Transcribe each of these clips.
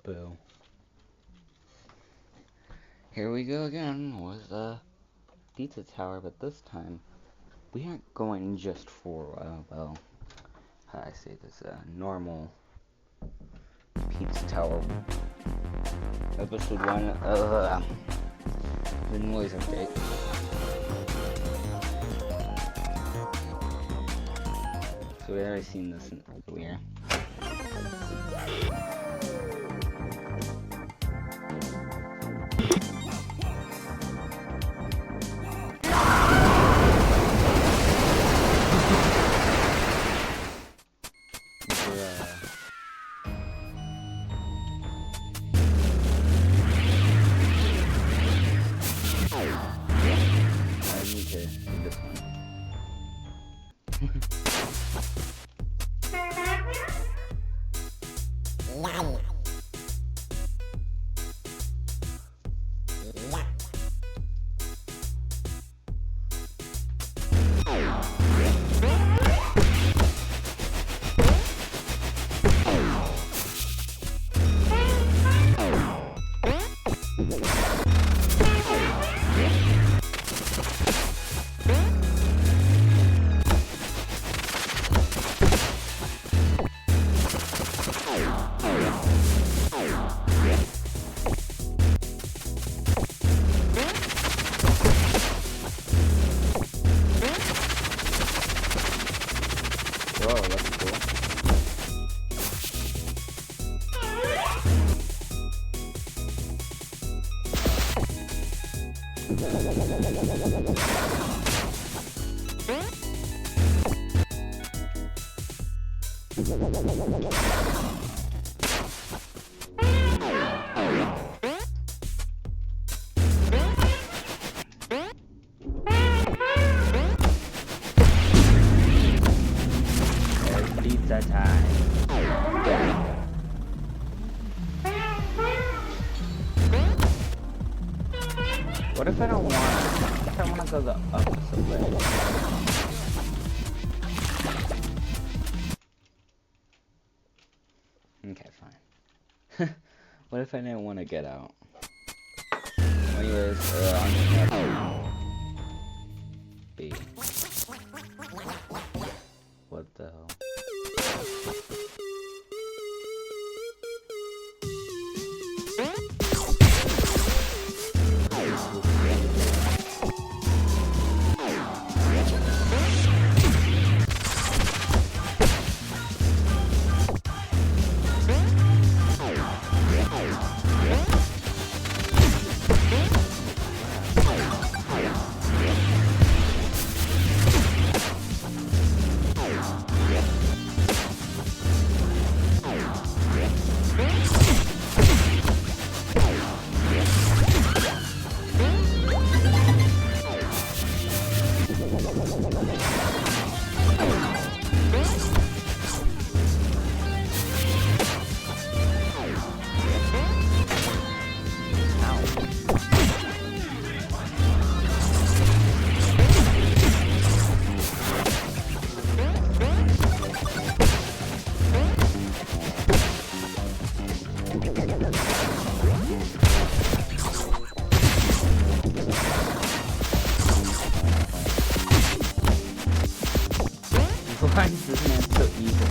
Boo. Here we go again with the pizza tower, but this time we aren't going just for, well, how do I say this, normal pizza tower. Episode 1 of the noise update. So we've already seen this earlier. Pizza time. What if I don't want? If I want to go the opposite way? Okay, fine. What if I didn't want to get out? Anyways, I'm gonna B. What the hell? Why is this man so evil?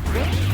Alright.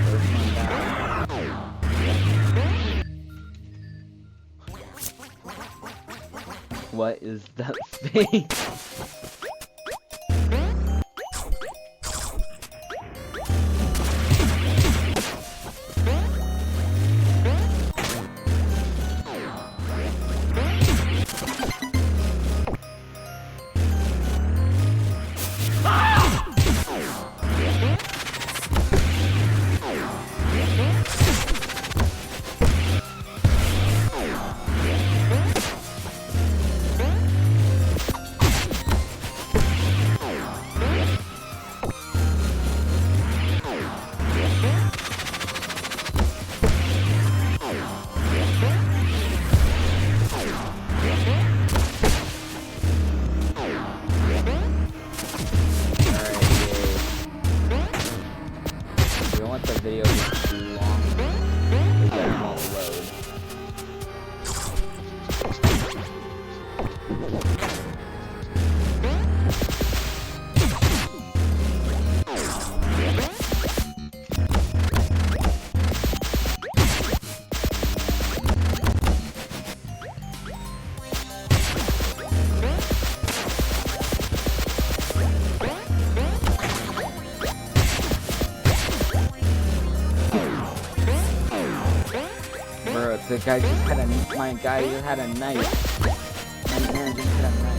First one down. What is that face? Video is too long, because that won't load. The guy just had a, my guy just had a knife. My man just had a knife.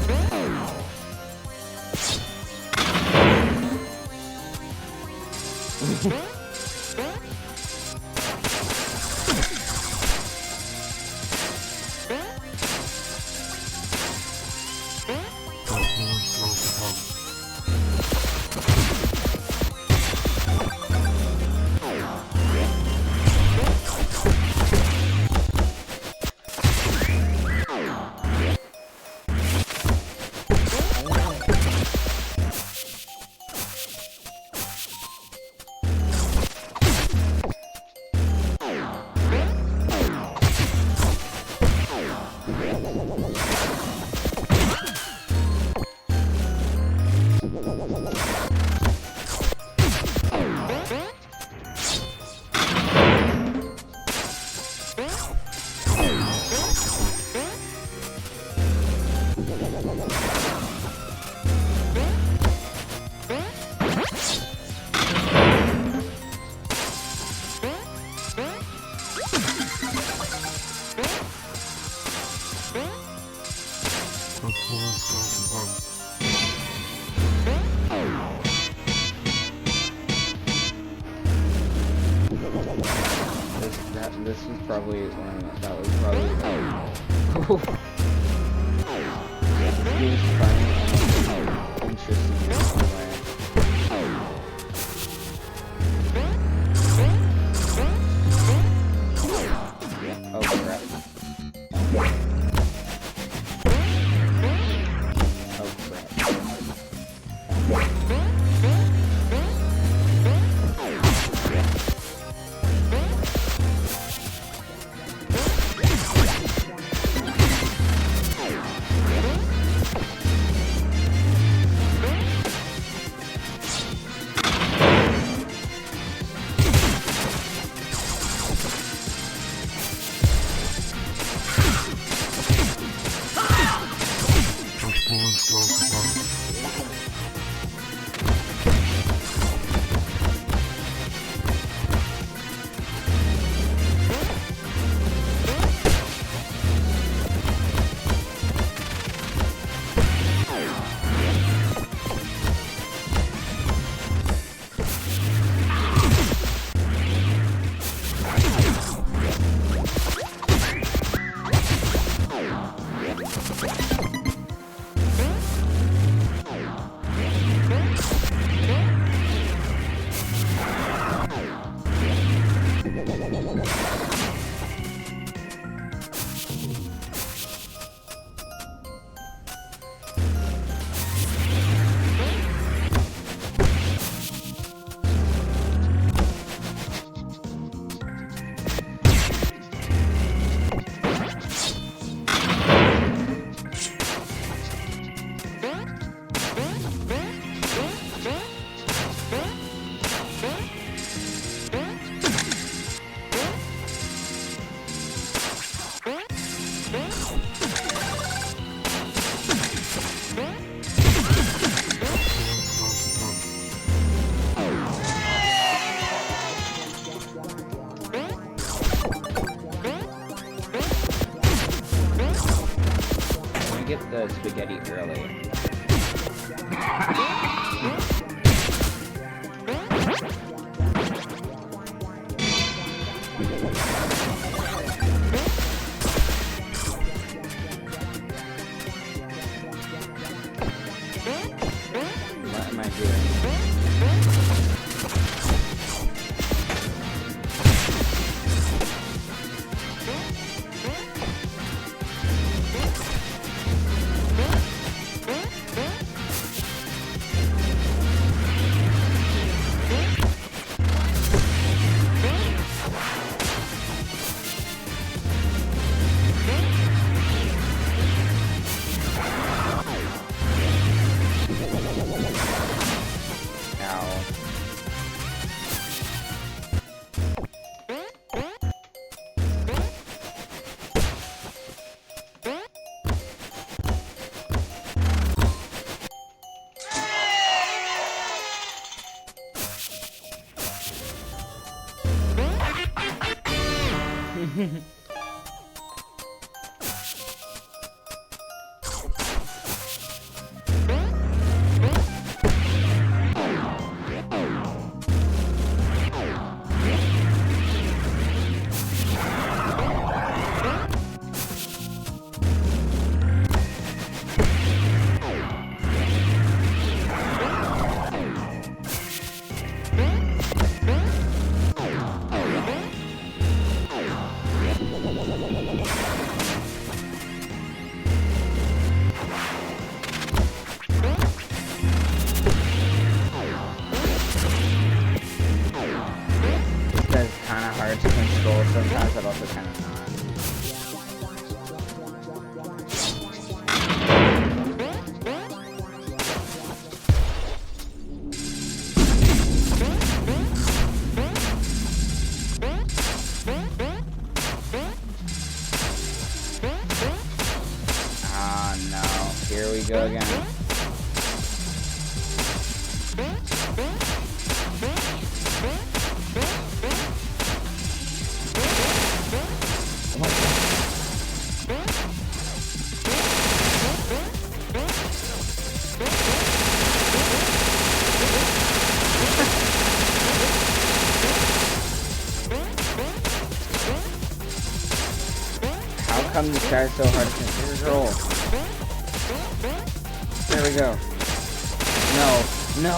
This was probably one. That was probably. This game's funny and interesting in some way. Oh crap! Oh crap! Get the spaghetti early. What am I doing? Sometimes, but also kind of not. Ah, no. Here we go again. How come this guy's so hard to control? There we go. No. No!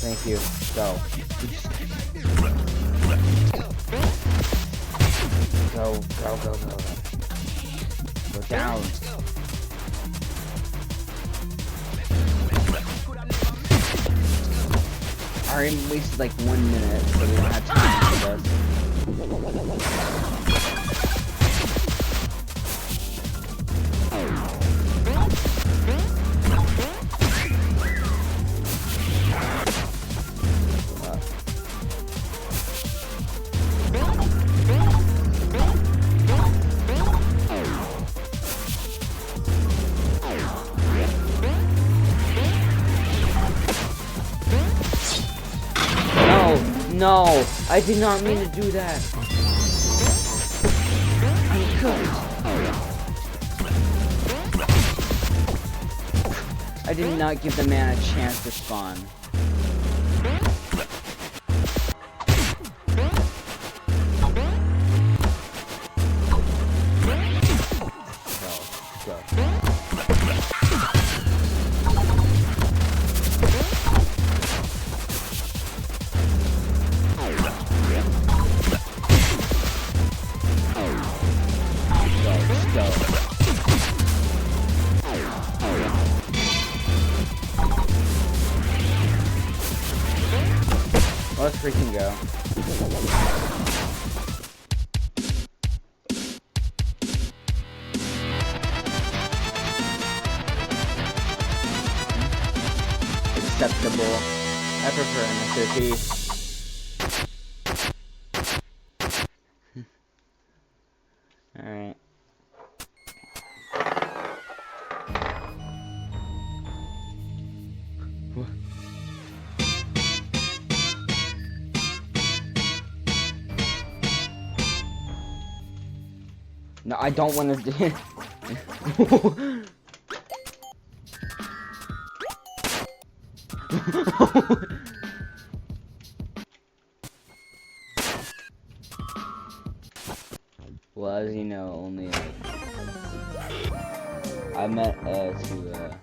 Thank you. Go. Go. Go down. I already wasted like 1 minute, so we don't have time for this. No, I did not mean to do that. I'm cooked. I did not give the man a chance to spawn. Let's freaking go. Acceptable. I prefer an SOP. Alright. No, I don't want to do. Well, as you know, only I meant to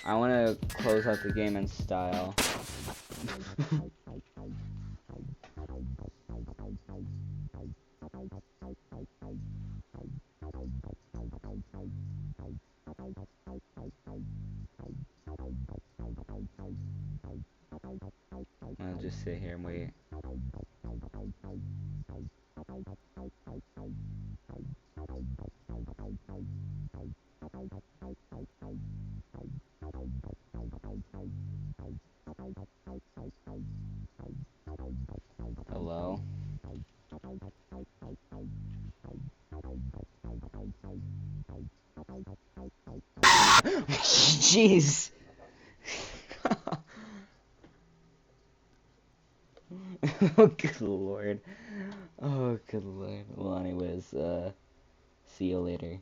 I want to close out the game in style. I'll just sit here and wait. Hello? Jeez! Oh, good lord. Oh, good lord. Well, anyways, see you later.